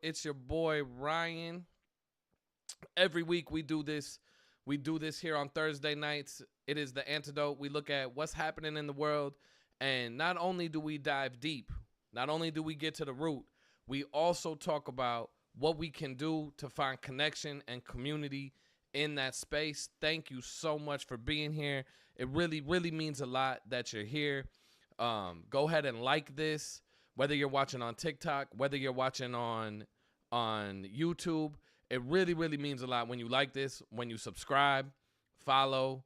It's your boy Ryan. Every week we do this. We do this here on Thursday nights. It is the antidote. We look at what's happening in the world, and not only do we dive deep, not only do we get to the root, we also talk about what we can do to find connection and community in that space. Thank you so much for being here. It really, really means a lot that you're here. Go ahead and like this, whether you're watching on TikTok, whether you're watching on YouTube. It really, really means a lot when you like this, when you subscribe, follow,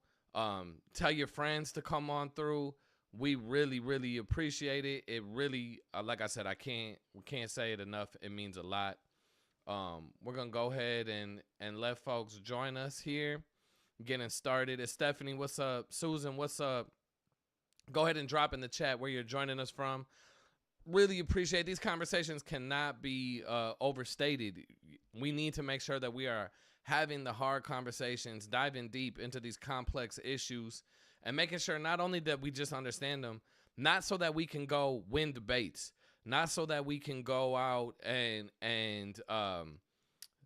tell your friends to come on through. We really, really appreciate it. It really, like I said, we can't say it enough. It means a lot. We're gonna go ahead and let folks join us here, getting started. It's Stephanie. What's up? Susan. What's up? Go ahead and drop in the chat where you're joining us from. Really appreciate these conversations cannot be overstated. We need to make sure that we are having the hard conversations, diving deep into these complex issues, and making sure not only that we just understand them, not so that we can go win debates, not so that we can go out and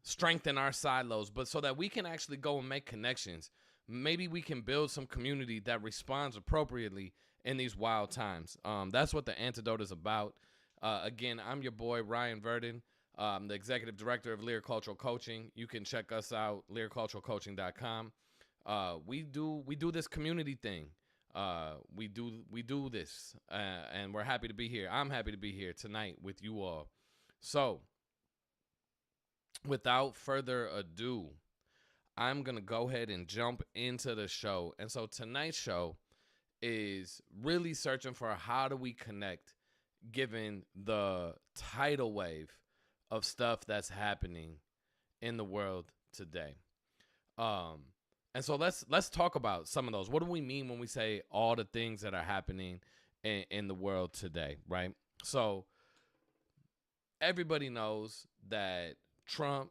strengthen our silos, but so that we can actually go and make connections. Maybe we can build some community that responds appropriately in these wild times. That's what the antidote is about. Again, I'm your boy, Ryan Verdon, the executive director of Lear Cultural Coaching. You can check us out, learculturalcoaching.com. We do this community thing. We do this, and we're happy to be here. I'm happy to be here tonight with you all. So, without further ado, I'm going to go ahead and jump into the show. And so tonight's show is really searching for how do we connect given the tidal wave of stuff that's happening in the world today. And so let's talk about some of those. What do we mean when we say all the things that are happening in the world today, right? So everybody knows that Trump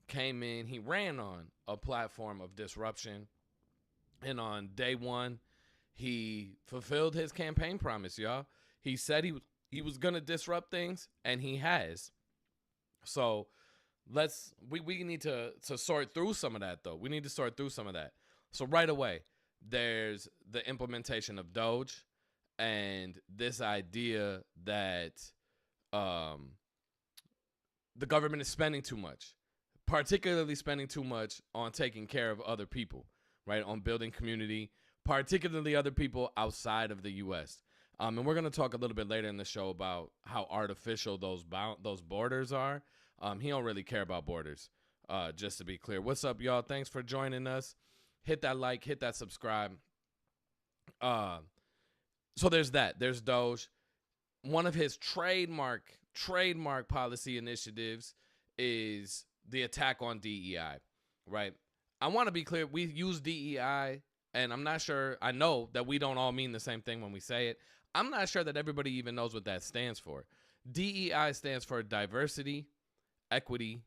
came in, he ran on a platform of disruption, and on day one, he fulfilled his campaign promise, y'all. He said he was gonna disrupt things, and he has. So we need to sort through some of that, though. We need to sort through some of that. So right away, there's the implementation of Doge, and this idea that the government is spending too much, particularly spending too much on taking care of other people, right? On building community, particularly other people outside of the U.S. And we're going to talk a little bit later in the show about how artificial those borders are. He don't really care about borders, just to be clear. What's up, y'all? Thanks for joining us. Hit that like, hit that subscribe. So there's that. There's Doge. One of his trademark policy initiatives is the attack on DEI, right? I want to be clear. We use DEI, and I'm not sure. I know that we don't all mean the same thing when we say it. I'm not sure that everybody even knows what that stands for. DEI stands for diversity, equity,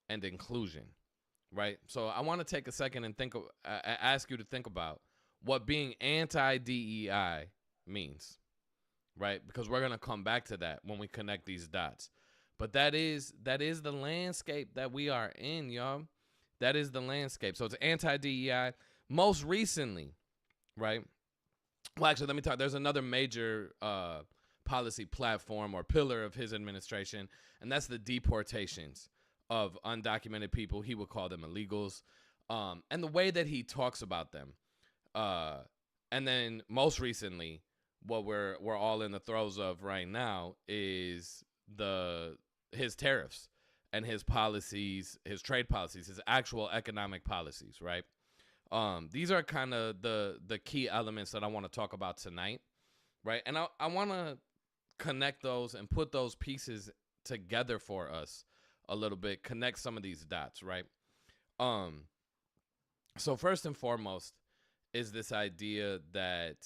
and inclusion, right? So I want to take a second and ask you to think about what being anti-DEI means, right? Because we're going to come back to that when we connect these dots. But that is the landscape that we are in, y'all. That is the landscape. So it's anti-DEI. Most recently, right? Well, actually, let me talk. There's another major policy platform or pillar of his administration, and that's the deportations of undocumented people. He would call them illegals. And the way that he talks about them. And then most recently, what we're all in the throes of right now is his tariffs and his policies, his trade policies, his actual economic policies, right? These are kind of the key elements that I want to talk about tonight, right? And I want to connect those and put those pieces together for us a little bit, connect some of these dots, right? So first and foremost is this idea that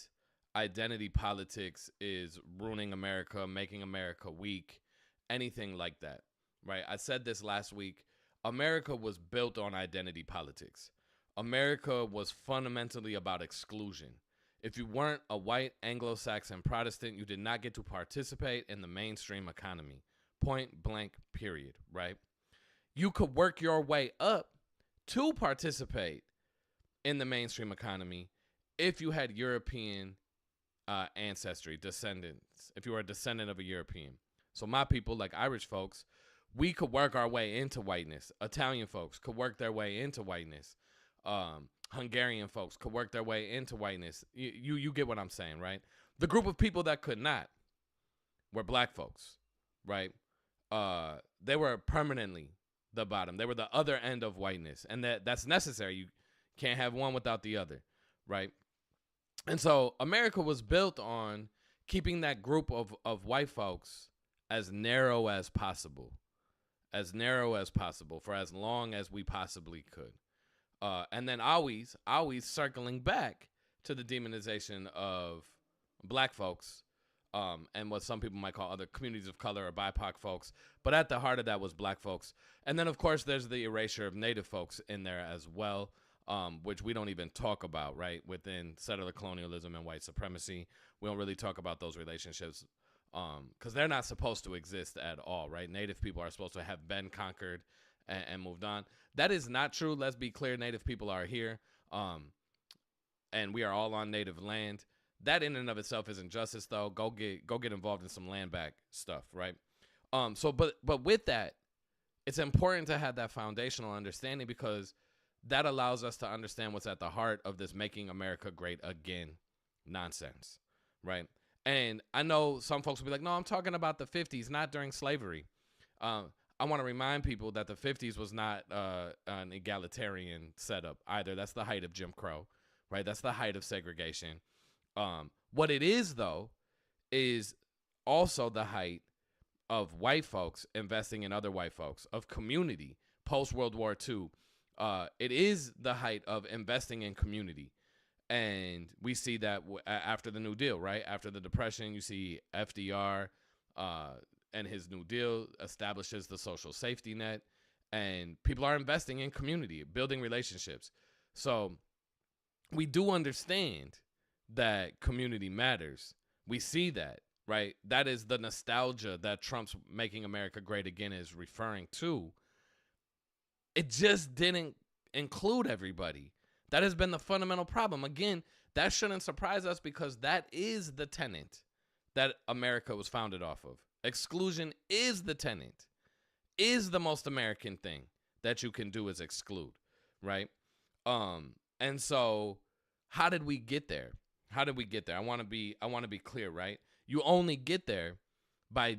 identity politics is ruining America, making America weak, anything like that, right? I said this last week. America was built on identity politics. America was fundamentally about exclusion. If you weren't a white Anglo-Saxon Protestant, you did not get to participate in the mainstream economy. point blank, period, right? You could work your way up to participate in the mainstream economy if you had European ancestry, descendants, if you were a descendant of a European. So my people, like Irish folks, we could work our way into whiteness. Italian folks could work their way into whiteness. Hungarian folks could work their way into whiteness. You get what I'm saying, right? The group of people that could not were black folks, right? They were permanently the bottom. They were the other end of whiteness, and that's necessary. You can't have one without the other, right? And so America was built on keeping that group of white folks as narrow as possible for as long as we possibly could. And then always circling back to the demonization of black folks, and what some people might call other communities of color or BIPOC folks. But at the heart of that was black folks. And then, of course, there's the erasure of native folks in there as well, which we don't even talk about, right? Within settler colonialism and white supremacy, we don't really talk about those relationships because they're not supposed to exist at all, right? Native people are supposed to have been conquered and moved on. That is not true. Let's be clear. Native people are here, and we are all on native land. That in and of itself isn't justice, though. Go get involved in some land back stuff, right? But with that, it's important to have that foundational understanding because that allows us to understand what's at the heart of this making America great again nonsense, right? And I know some folks will be like, no, I'm talking about the 50s, not during slavery. I want to remind people that the 50s was not an egalitarian setup either. That's the height of Jim Crow, right? That's the height of segregation. What it is, though, is also the height of white folks investing in other white folks, of community, post-World War II. It is the height of investing in community. And we see that after the New Deal, right? After the Depression, you see FDR and his New Deal establishes the social safety net. And people are investing in community, building relationships. So we do understand that community matters. We see that, right? That is the nostalgia that Trump's making America great again is referring to. It just didn't include everybody. That has been the fundamental problem. Again, that shouldn't surprise us because that is the tenet that America was founded off of. Exclusion is the tenet, is the most American thing that you can do is exclude, right? And so how did we get there? How did we get there? I want to be clear, right? You only get there by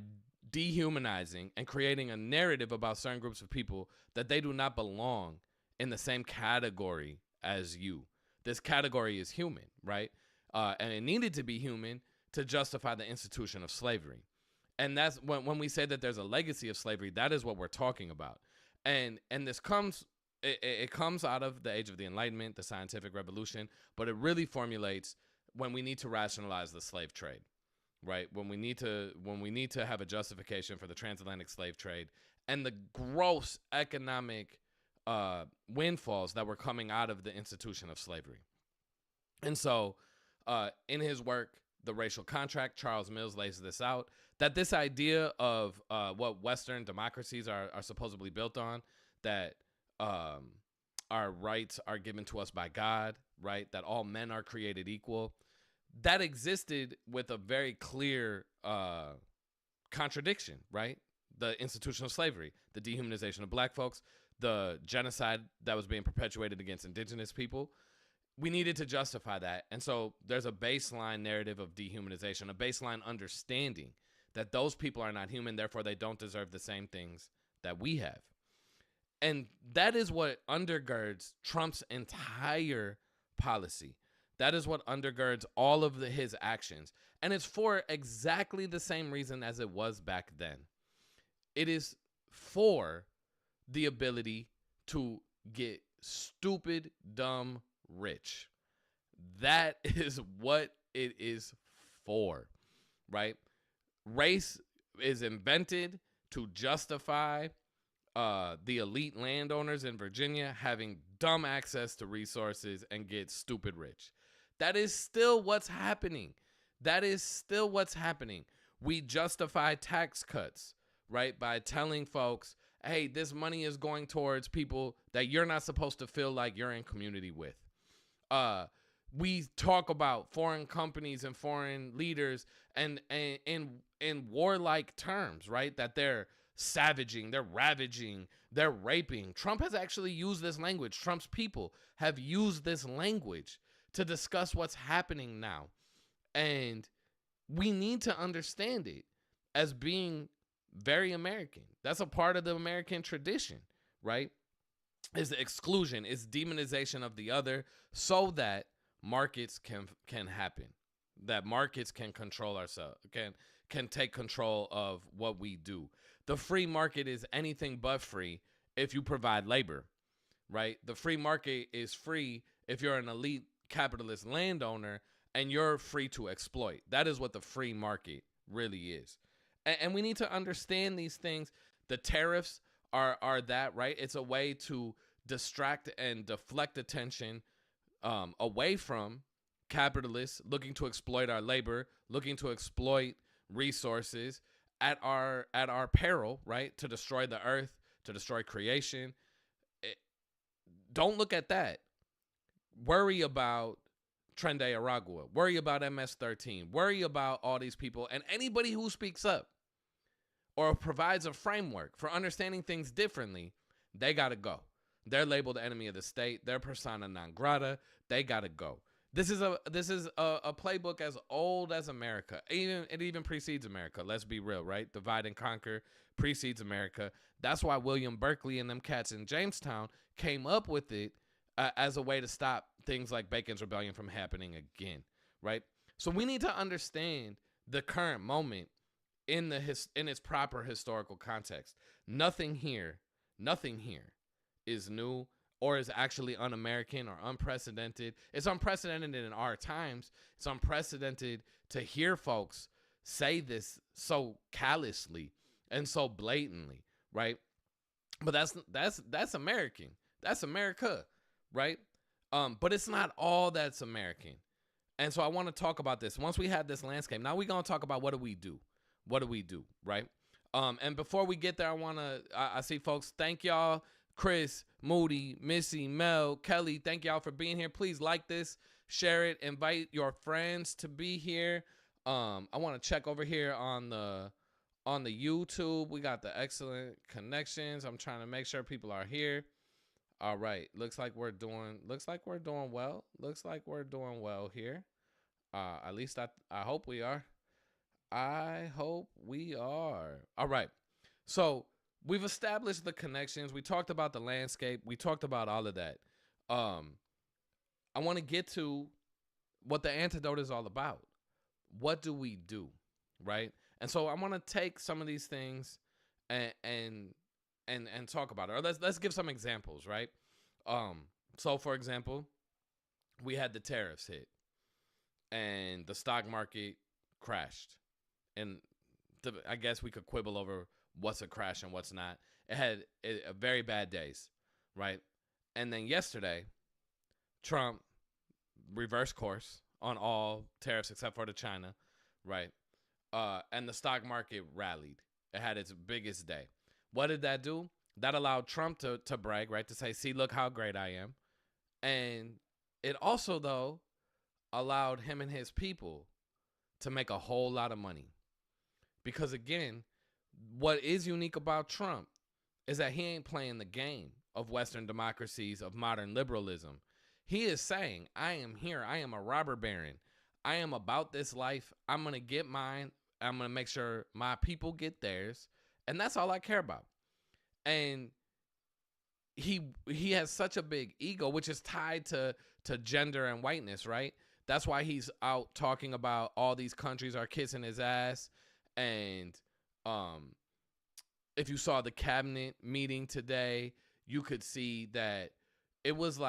dehumanizing and creating a narrative about certain groups of people that they do not belong in the same category as you. This category is human, right? And it needed to be human to justify the institution of slavery. And that's when we say that there's a legacy of slavery, that is what we're talking about. And this comes, it comes out of the age of the Enlightenment, the scientific revolution, but it really formulates when we need to rationalize the slave trade, right? When we need to have a justification for the transatlantic slave trade and the gross economic windfalls that were coming out of the institution of slavery. And so in his work, The Racial Contract, Charles Mills lays this out, that this idea of what Western democracies are supposedly built on, that our rights are given to us by God, right? That all men are created equal. That existed with a very clear contradiction, right? The institution of slavery, the dehumanization of black folks, the genocide that was being perpetuated against indigenous people. We needed to justify that. And so there's a baseline narrative of dehumanization, a baseline understanding that those people are not human, therefore they don't deserve the same things that we have. And that is what undergirds Trump's entire policy. That is what undergirds all of his actions. And it's for exactly the same reason as it was back then. It is for the ability to get stupid, dumb, rich. That is what it is for, right? Race is invented to justify the elite landowners in Virginia having dumb access to resources and get stupid rich. That is still what's happening. That is still what's happening. We justify tax cuts right? By telling folks, hey, this money is going towards people that you're not supposed to feel like you're in community with. We talk about foreign companies and foreign leaders and in warlike terms, right? That they're savaging, they're ravaging, they're raping. Trump has actually used this language. Trump's people have used this language to discuss what's happening now. And we need to understand it as being very American. That's a part of the American tradition, right? Is the exclusion, is demonization of the other so that markets can happen. That markets can control ourselves, can take control of what we do. The free market is anything but free if you provide labor, right? The free market is free if you're an elite capitalist landowner and you're free to exploit. That is what the free market really is. And we need to understand these things. The tariffs are that, right? It's a way to distract and deflect attention away from capitalists looking to exploit our labor, looking to exploit resources at our peril, right? To destroy the earth, to destroy creation. Don't look at that. Worry about Trende Aragua. Worry about MS-13. Worry about all these people and anybody who speaks up or provides a framework for understanding things differently. They got to go. They're labeled the enemy of the state. They're persona non grata. They got to go. This is a playbook as old as America. It even precedes America. Let's be real, right? Divide and conquer precedes America. That's why William Berkeley and them cats in Jamestown came up with it as a way to stop things like Bacon's Rebellion from happening again, right? So we need to understand the current moment in its proper historical context. Nothing here is new or is actually un-American or unprecedented. It's unprecedented in our times. It's unprecedented to hear folks say this so callously and so blatantly, right? But that's American. That's America, right? But it's not all that's American. And so I want to talk about this. Once we have this landscape, now we're going to talk about what do we do? What do we do, right? And before we get there, I see folks, thank y'all. Chris, Moody, Missy, Mel, Kelly, thank y'all for being here. Please like this, share it, invite your friends to be here. I want to check over here on the YouTube. We got the excellent connections. I'm trying to make sure people are here. All right. Looks like we're doing well. Looks like we're doing well here. At least I hope we are. I hope we are. All right. So we've established the connections. We talked about the landscape. We talked about all of that. I want to get to what the antidote is all about. What do we do, right? And so I want to take some of these things and talk about it. Or let's give some examples, right? So for example, we had the tariffs hit, and the stock market crashed. And I guess we could quibble over what's a crash and what's not. It had a very bad days, right? And then yesterday, Trump reversed course on all tariffs except for the China, right? And the stock market rallied. It had its biggest day. What did that do? That allowed Trump to brag, right? To say, see, look how great I am. And it also, though, allowed him and his people to make a whole lot of money. Because again, what is unique about Trump is that he ain't playing the game of Western democracies, of modern liberalism. He is saying, I am here. I am a robber baron. I am about this life. I'm going to get mine. I'm going to make sure my people get theirs. And that's all I care about. And he has such a big ego, which is tied to gender and whiteness, right? That's why he's out talking about all these countries are kissing his ass. And if you saw the cabinet meeting today, you could see that it was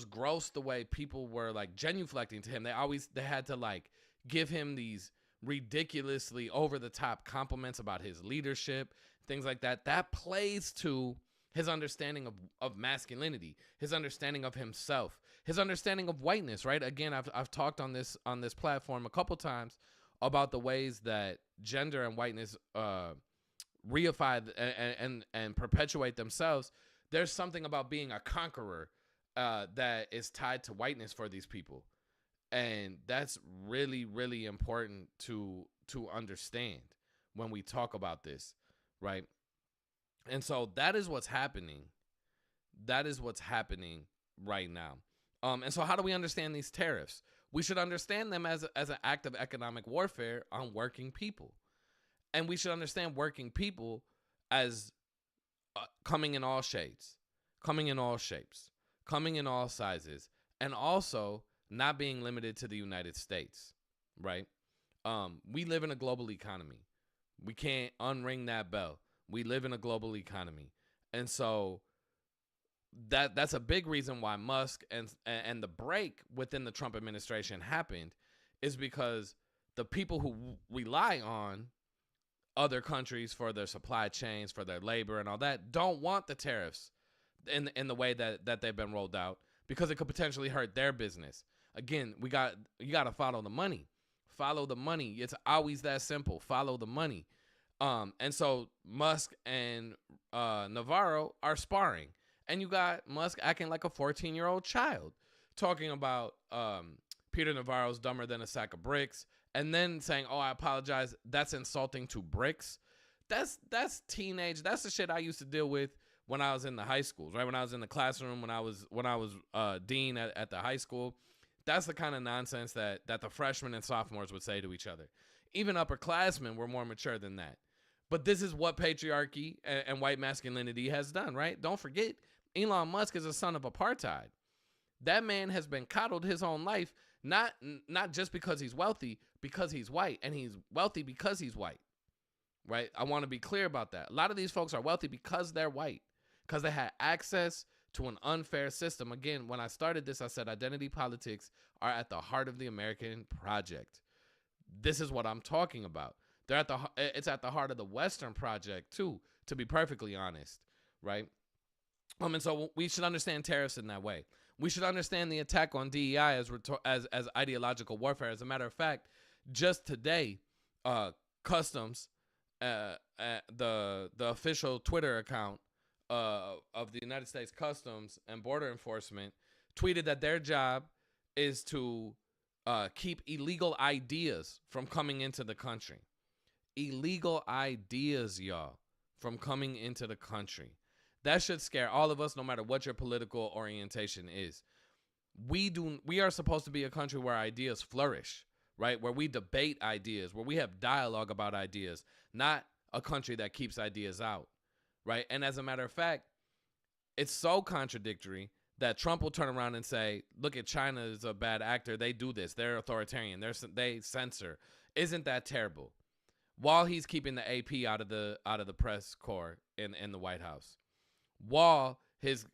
gross the way people were like genuflecting to him. They had to like give him these ridiculously over the top compliments about his leadership, things like that. That plays to his understanding of masculinity, his understanding of himself, his understanding of whiteness, right? Again, I've talked on this platform a couple times about the ways that gender and whiteness reify and perpetuate themselves, there's something about being a conqueror that is tied to whiteness for these people. And that's really, really important to understand when we talk about this, right? And so that is what's happening. That is what's happening right now. And so how do we understand these tariffs? We should understand them as an act of economic warfare on working people. And we should understand working people as coming in all shades, coming in all shapes, coming in all sizes, and also not being limited to the United States, right? We live in a global economy. We can't unring that bell. We live in a global economy. And so that's a big reason why Musk and the break within the Trump administration happened, is because the people who rely on other countries for their supply chains, for their labor and all that, don't want the tariffs in the way that they've been rolled out, because it could potentially hurt their business. Again, you got to follow the money. Follow the money. It's always that simple. Follow the money. And so Musk and Navarro are sparring. And you got Musk acting like a 14-year-old child, talking about Peter Navarro's dumber than a sack of bricks, and then saying, "Oh, I apologize. That's insulting to bricks." That's teenage. That's the shit I used to deal with when I was in the high schools, right? When I was in the classroom, when I was dean at the high school. That's the kind of nonsense that the freshmen and sophomores would say to each other. Even upperclassmen were more mature than that. But this is what patriarchy and white masculinity has done, right? Don't forget, Elon Musk is a son of apartheid. That man has been coddled his own life, not just because he's wealthy, because he's white, and he's wealthy because he's white, right? I want to be clear about that. A lot of these folks are wealthy because they're white, because they had access to an unfair system. Again, when I started this, I said identity politics are at the heart of the American project. This is what I'm talking about. It's at the heart of the Western project too, to be perfectly honest, right? And so we should understand tariffs in that way. We should understand the attack on DEI as ideological warfare. As a matter of fact, just today, Customs, the official Twitter account of the United States Customs and Border Enforcement, tweeted that their job is to keep illegal ideas from coming into the country. Illegal ideas, y'all, from coming into the country. That should scare all of us, no matter what your political orientation is. We are supposed to be a country where ideas flourish, right? Where we debate ideas, where we have dialogue about ideas, not a country that keeps ideas out, right? And as a matter of fact, it's so contradictory that Trump will turn around and say, look at China is a bad actor. They do this. They're authoritarian. They censor. Isn't that terrible? While he's keeping the AP out of the press corps in the White House. While his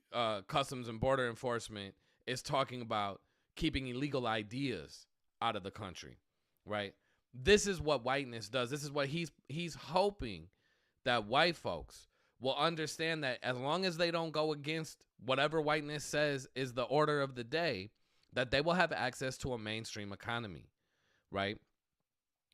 Customs and Border Enforcement is talking about keeping illegal ideas out of the country, right? This is what whiteness does. This is what he's hoping that white folks will understand, that as long as they don't go against whatever whiteness says is the order of the day, that they will have access to a mainstream economy, right?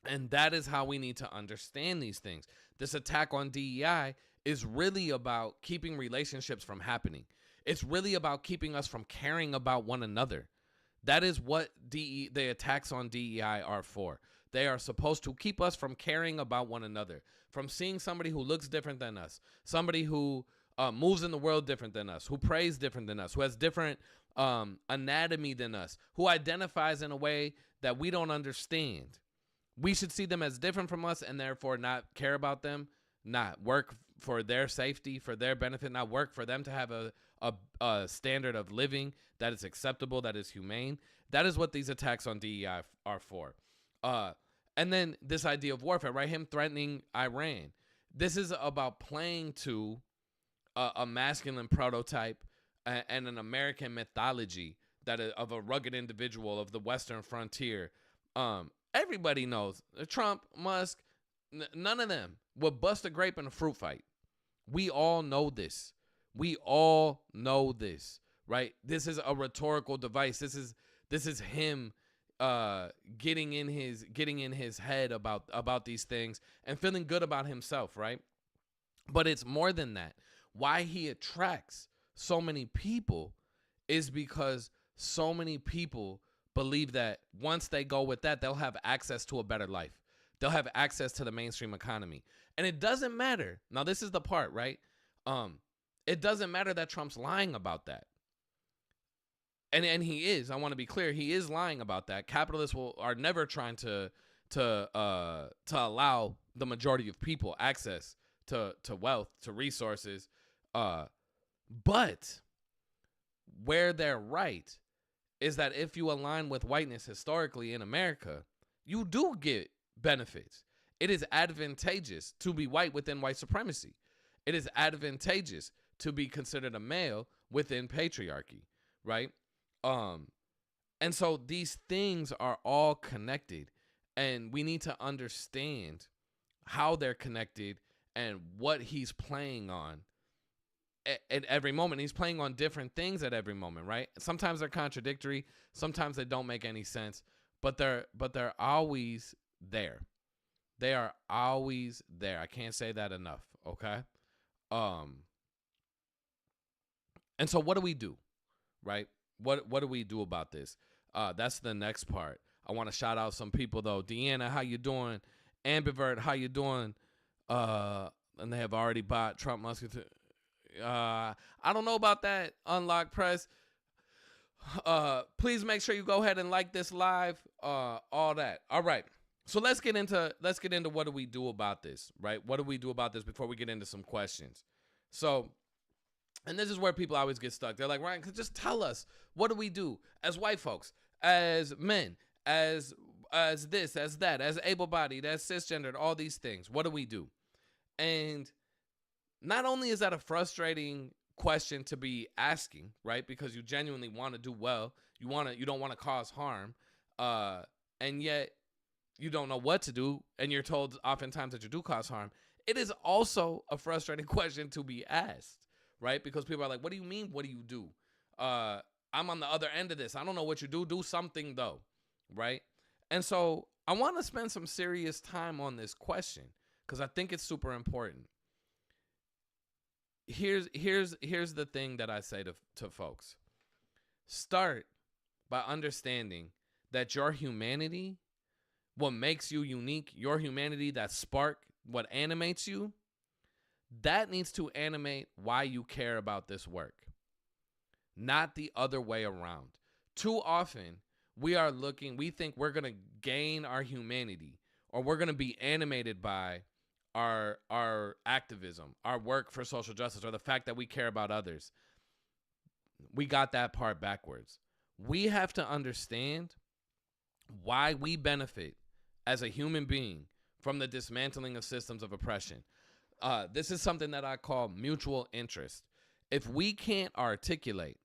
And that is how we need to understand these things. This attack on DEI is really about keeping relationships from happening. It's really about keeping us from caring about one another. That is what the attacks on DEI are for. They are supposed to keep us from caring about one another, from seeing somebody who looks different than us, somebody who moves in the world different than us, who prays different than us, who has different anatomy than us, who identifies in a way that we don't understand. We should see them as different from us and therefore not care about them, not work for their safety, for their benefit, not work for them to have a standard of living that is acceptable, that is humane. That is what these attacks on DEI are for. And then this idea of warfare, right? Him threatening Iran. This is about playing to a masculine prototype and an American mythology that of a rugged individual of the Western frontier. Everybody knows Trump, Musk, none of them would bust a grape in a fruit fight. We all know this. We all know this, right? This is a rhetorical device. This is him getting in his head about these things and feeling good about himself, right? But it's more than that. Why he attracts so many people is because so many people believe that once they go with that, they'll have access to a better life. They'll have access to the mainstream economy. And it doesn't matter. Now, this is the part, right? It doesn't matter that Trump's lying about that. And he is. I want to be clear. He is lying about that. Capitalists are never trying to allow the majority of people access to wealth, to resources. But where they're right is that if you align with whiteness historically in America, you do get benefits. It is advantageous to be white within white supremacy. It is advantageous to be considered a male within patriarchy, right? And so these things are all connected, and we need to understand how they're connected and what he's playing on at every moment. He's playing on different things at every moment, right? Sometimes they're contradictory, sometimes they don't make any sense, but they're always there. They are always there. I can't say that enough, okay? And so what do we do, right? What do we do about this? That's the next part. I want to shout out some people though. Deanna, how you doing? Ambivert, how you doing? And they have already bought Trump Musketeer. I don't know about that. Unlock Press. Please make sure you go ahead and like this live. All that. All right. So let's get into what do we do about this, right? What do we do about this before we get into some questions? So, and this is where people always get stuck. They're like, Ryan, just tell us, what do we do as white folks, as men, as this, as that, as able-bodied, as cisgendered, all these things? What do we do? And not only is that a frustrating question to be asking, right? Because you genuinely want to do well, you don't want to cause harm, and yet you don't know what to do, and you're told oftentimes that you do cause harm. It is also a frustrating question to be asked, right? Because people are like, what do you mean? What do you do? I'm on the other end of this. I don't know what you do. Do something though, right? And so I want to spend some serious time on this question because I think it's super important. Here's the thing that I say to folks. Start by understanding that your humanity, what makes you unique, your humanity, that spark, what animates you, that needs to animate why you care about this work, not the other way around. Too often, we think we're going to gain our humanity, or we're going to be animated by our activism, our work for social justice, or the fact that we care about others. We got that part backwards. We have to understand why we benefit as a human being from the dismantling of systems of oppression. This is something that I call mutual interest. If we can't articulate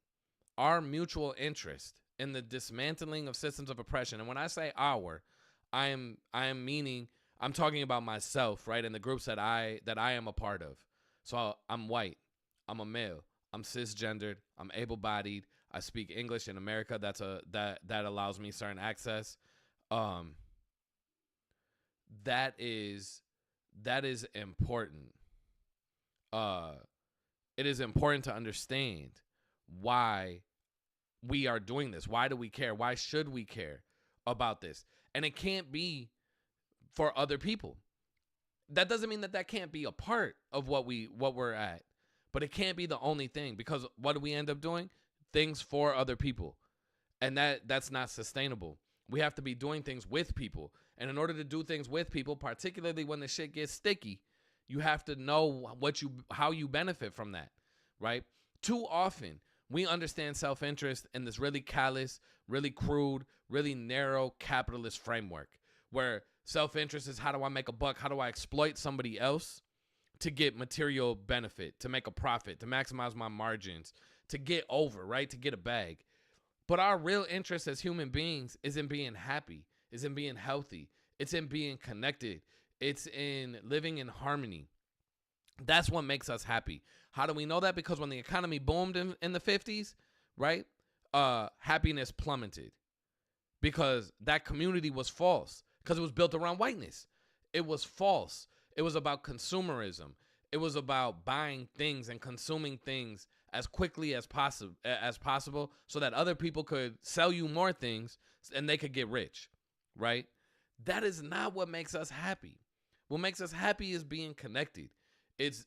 our mutual interest in the dismantling of systems of oppression, and when I say our, I am meaning, I'm talking about myself, right, and the groups that I am a part of. So I'm white, I'm a male, I'm cisgendered, I'm able-bodied, I speak English in America. That allows me certain access. That is important. It is important to understand why we are doing this. Why do we care? Why should we care about this? And it can't be for other people. That doesn't mean that can't be a part of what we're at, but it can't be the only thing, because what do we end up doing? Things for other people. And that's not sustainable. We have to be doing things with people. And in order to do things with people, particularly when the shit gets sticky, you have to know how you benefit from that, right? Too often, we understand self-interest in this really callous, really crude, really narrow capitalist framework, where self-interest is, how do I make a buck? How do I exploit somebody else to get material benefit, to make a profit, to maximize my margins, to get over, right? To get a bag. But our real interest as human beings is in being happy, is in being healthy. It's in being connected. It's in living in harmony. That's what makes us happy. How do we know that? Because when the economy boomed in the 50s, right, happiness plummeted because that community was false, because it was built around whiteness. It was false. It was about consumerism. It was about buying things and consuming things as quickly as possible so that other people could sell you more things and they could get rich, right? That is not what makes us happy. What makes us happy is being connected. It's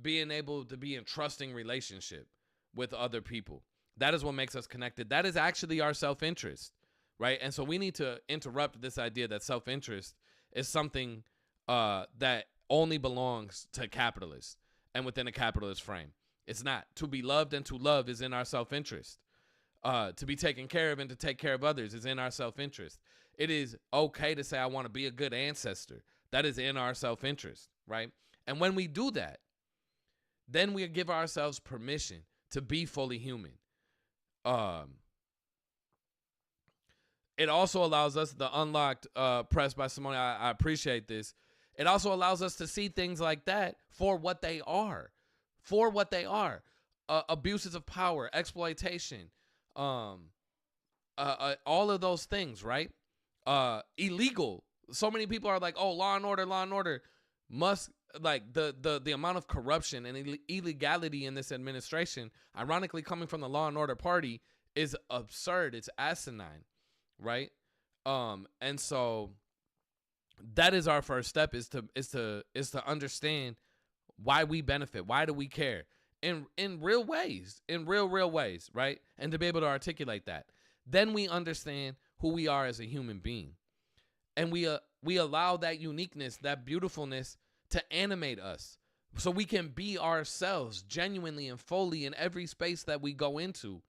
being able to be in trusting relationship with other people. That is what makes us connected. That is actually our self-interest, right? And so we need to interrupt this idea that self-interest is something that only belongs to capitalists and within a capitalist frame. It's not. To be loved and to love is in our self-interest. To be taken care of and to take care of others is in our self-interest. It is okay to say, I want to be a good ancestor. That is in our self-interest, right? And when we do that, then we give ourselves permission to be fully human. It also allows us, the unlocked press by Simone, I appreciate this. It also allows us to see things like that for what they are. For what they are. Abuses of power, exploitation, all of those things, right? Illegal. So many people are like, oh, law and order must, like, the amount of corruption and illegality in this administration, ironically coming from the law and order party, is absurd. It's asinine, right? And so that is our first step, is to understand why we benefit. Why do we care? In real ways, in real ways, right? And to be able to articulate that. Then we understand who we are as a human being. And we allow that uniqueness, that beautifulness to animate us so we can be ourselves genuinely and fully in every space that we go into.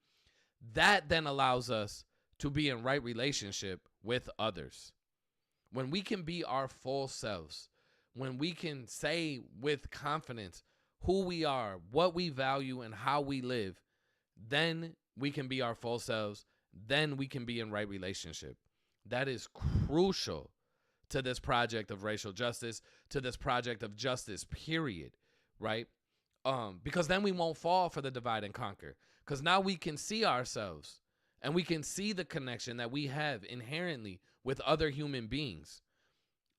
That then allows us to be in right relationship with others. When we can be our full selves, when we can say with confidence who we are, what we value, and how we live, then we can be our full selves. Then we can be in right relationship. That is crucial to this project of racial justice, to this project of justice, period, right? Because then we won't fall for the divide and conquer. Because now we can see ourselves and we can see the connection that we have inherently with other human beings.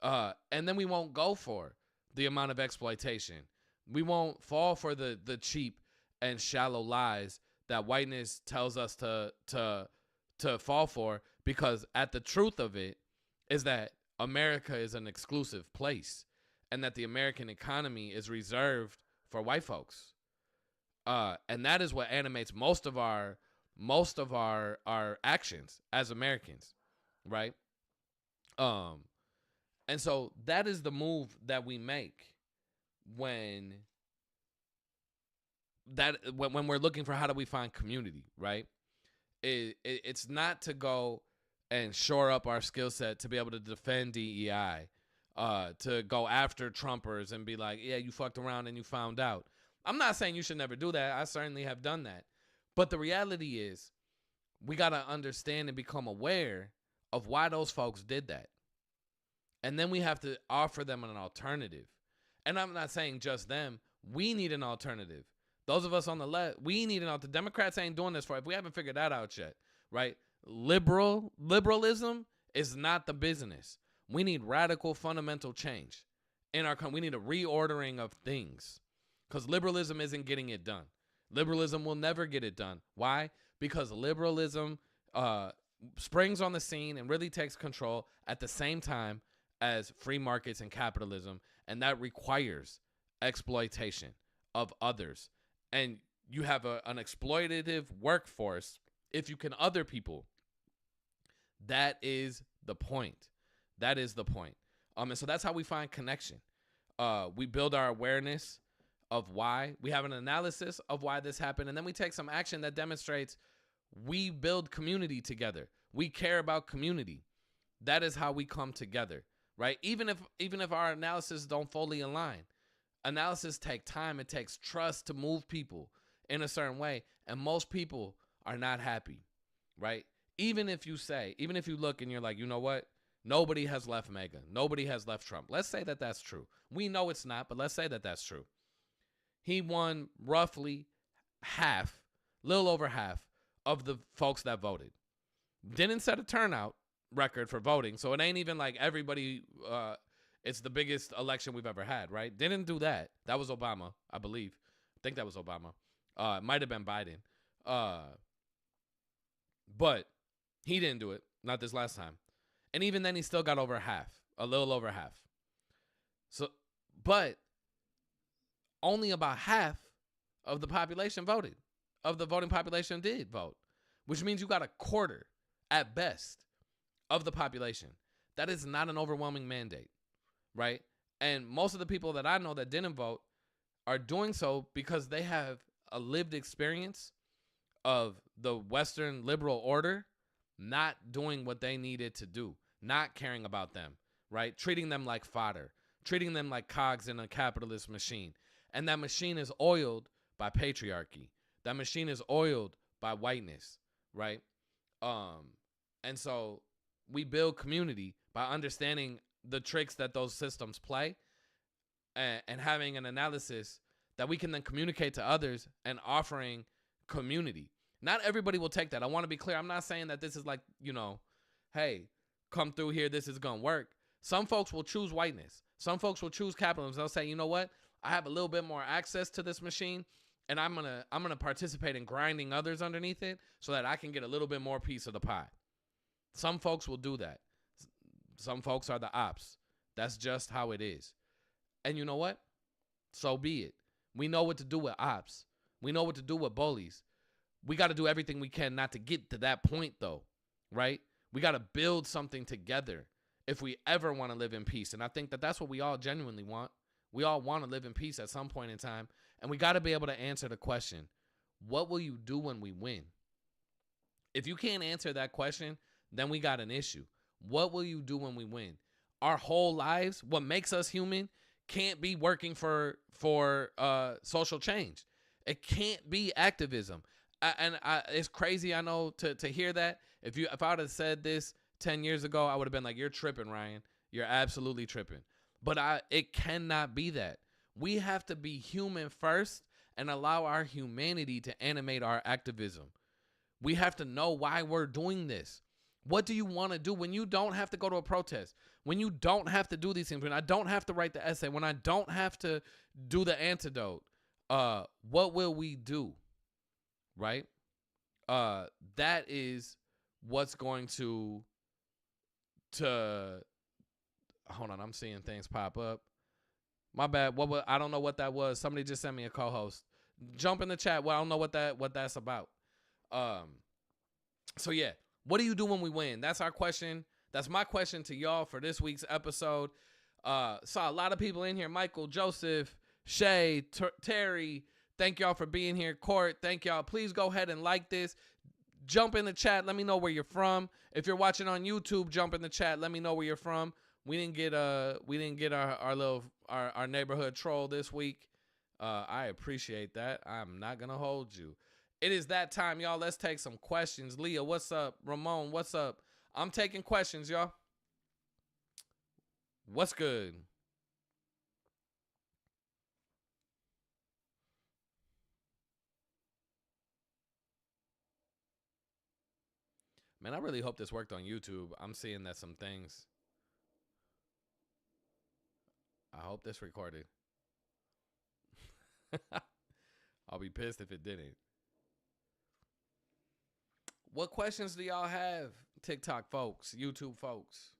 And then we won't go for the amount of exploitation. We won't fall for the cheap and shallow lies that whiteness tells us to fall for, because at the truth of it is that America is an exclusive place and that the American economy is reserved for white folks. And that is what animates most of our actions as Americans, right? And so that is the move that we make when we're looking for how do we find community, right? It's not to go and shore up our skill set to be able to defend DEI, to go after Trumpers and be like, yeah, you fucked around and you found out. I'm not saying you should never do that. I certainly have done that. But the reality is we got to understand and become aware of why those folks did that. And then we have to offer them an alternative. And I'm not saying just them. We need an alternative. Those of us on the left, we need an alternative. Democrats ain't doing this for if we haven't figured that out yet, right? Liberalism is not the business. We need radical fundamental change in our country. We need a reordering of things, because liberalism isn't getting it done. Liberalism will never get it done. Why? Because liberalism springs on the scene and really takes control at the same time as free markets and capitalism, and that requires exploitation of others. And you have an exploitative workforce if you can other people. That is the point. That is the point. And so that's how we find connection. We build our awareness of why. We have an analysis of why this happened, and then we take some action that demonstrates we build community together. We care about community. That is how we come together, right? Even if our analysis don't fully align. Analysis take time. It takes trust to move people in a certain way, and most people are not happy, right? Even if you look and you're like, you know what? Nobody has left MAGA. Nobody has left Trump. Let's say that that's true. We know it's not, but let's say that that's true. He won roughly half, little over half of the folks that voted. Didn't set a turnout record for voting, so it ain't even like everybody It's the biggest election we've ever had, right? Didn't do that. That was Obama, I believe. I think that was Obama. It might have been Biden. But he didn't do it. Not this last time. And even then, he still got over half. A little over half. So, but only about half of the population voted. Of the voting population did vote. Which means you got a quarter, at best, of the population. That is not an overwhelming mandate, right? And most of the people that I know that didn't vote are doing so because they have a lived experience of the Western liberal order not doing what they needed to do, not caring about them, right? Treating them like fodder, treating them like cogs in a capitalist machine. And that machine is oiled by patriarchy. That machine is oiled by whiteness, right? And so we build community by understanding the tricks that those systems play and having an analysis that we can then communicate to others and offering community. Not everybody will take that. I want to be clear. I'm not saying that this is like, hey, come through here, this is going to work. Some folks will choose whiteness. Some folks will choose capitalism. They'll say, you know what? I have a little bit more access to this machine, and I'm gonna participate in grinding others underneath it so that I can get a little bit more piece of the pie. Some folks will do that. Some folks are the ops. That's just how it is. And you know what? So be it. We know what to do with ops. We know what to do with bullies. We got to do everything we can not to get to that point, though, right? We got to build something together if we ever want to live in peace. And I think that that's what we all genuinely want. We all want to live in peace at some point in time. And we got to be able to answer the question, what will you do when we win? If you can't answer that question, then we got an issue. What will you do when we win? Our whole lives, what makes us human, can't be working for social change. It can't be activism. It's crazy, I know, to hear that. If I would have said this 10 years ago, I would have been like, you're tripping, Ryan. You're absolutely tripping. But it cannot be that. We have to be human first and allow our humanity to animate our activism. We have to know why we're doing this. What do you want to do when you don't have to go to a protest? When you don't have to do these things? When I don't have to write the essay? When I don't have to do the antidote? What will we do? Right? That is what's going to hold on, I'm seeing things pop up. My bad. I don't know what that was. Somebody just sent me a co-host. Jump in the chat. Well, I don't know what that's about. So yeah, what do you do when we win? That's our question. That's my question to y'all for this week's episode. Saw a lot of people in here. Michael, Joseph, Shay, Terry. Thank y'all for being here. Court, thank y'all. Please go ahead and like this. Jump in the chat. Let me know where you're from. If you're watching on YouTube, jump in the chat. Let me know where you're from. We didn't get our neighborhood troll this week. I appreciate that. I'm not gonna hold you. It is that time, y'all. Let's take some questions. Leah, what's up? Ramon, what's up? I'm taking questions, y'all. What's good? Man, I really hope this worked on YouTube. I'm seeing that some things. I hope this recorded. I'll be pissed if it didn't. What questions do y'all have, TikTok folks, YouTube folks?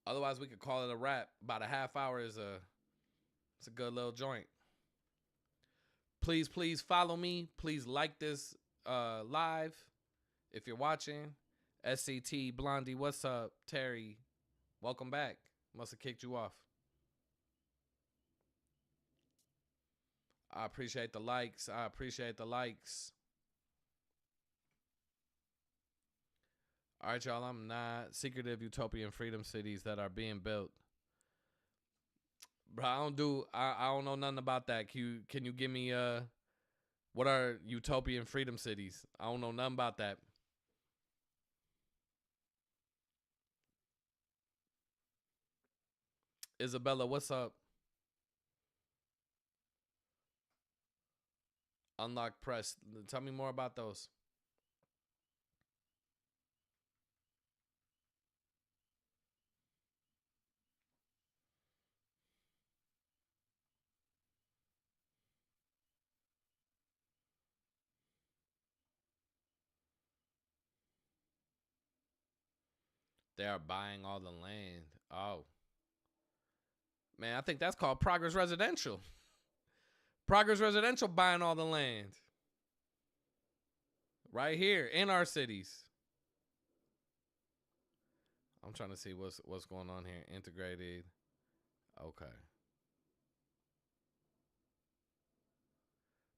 Otherwise, we could call it a wrap. About a half hour it's a good little joint. Please follow me. Please like this live if you're watching. SCT, Blondie, what's up? Terry, welcome back. Must have kicked you off. I appreciate the likes. All right, y'all. I'm not secretive utopian freedom cities that are being built. Bro, I don't know nothing about that. Can you give me what are utopian freedom cities? I don't know nothing about that. Isabella, what's up? Unlock press. Tell me more about those. They are buying all the land. Oh. Man, I think that's called Progress Residential. Progress Residential buying all the land. Right here in our cities. I'm trying to see what's going on here. Integrated. Okay.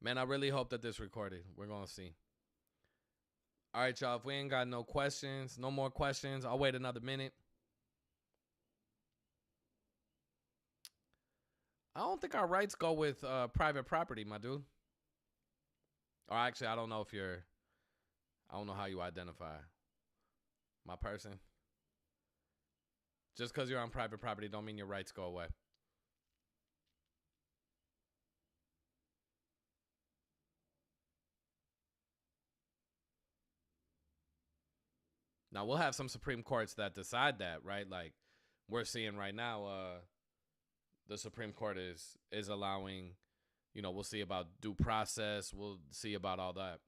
Man, I really hope that this recorded. We're going to see. All right, y'all. If we ain't got no questions, no more questions, I'll wait another minute. I don't think our rights go with private property, my dude. Or actually, I don't know how you identify my person. Just because you're on private property don't mean your rights go away. Now, we'll have some Supreme Courts that decide that, right? Like we're seeing right now, the Supreme Court is allowing, we'll see about due process. We'll see about all that.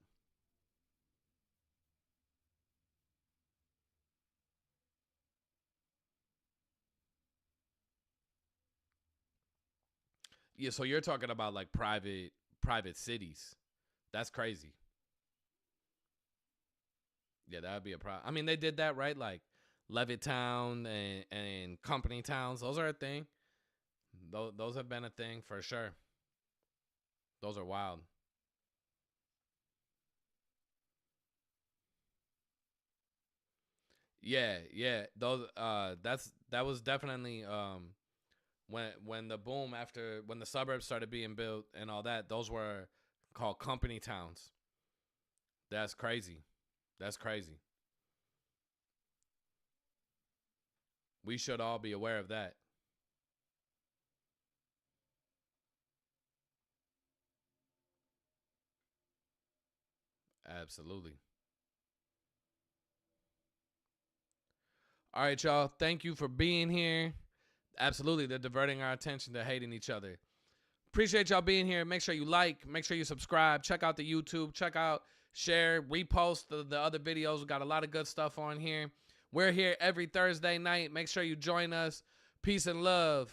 Yeah, so you're talking about like private cities. That's crazy. Yeah, that would be a problem. I mean, they did that, right? Like Levittown and company towns. Those are a thing. Those have been a thing for sure. Those are wild. Yeah, yeah. That was definitely when the boom after when the suburbs started being built and all that. Those were called company towns. That's crazy. That's crazy. We should all be aware of that. Absolutely. All right, y'all. Thank you for being here. Absolutely, they're diverting our attention to hating each other. Appreciate y'all being here. Make sure you like, make sure you subscribe, check out the YouTube, check out, share, repost the other videos. We got a lot of good stuff on here. We're here every Thursday night. Make sure you join us. Peace and love.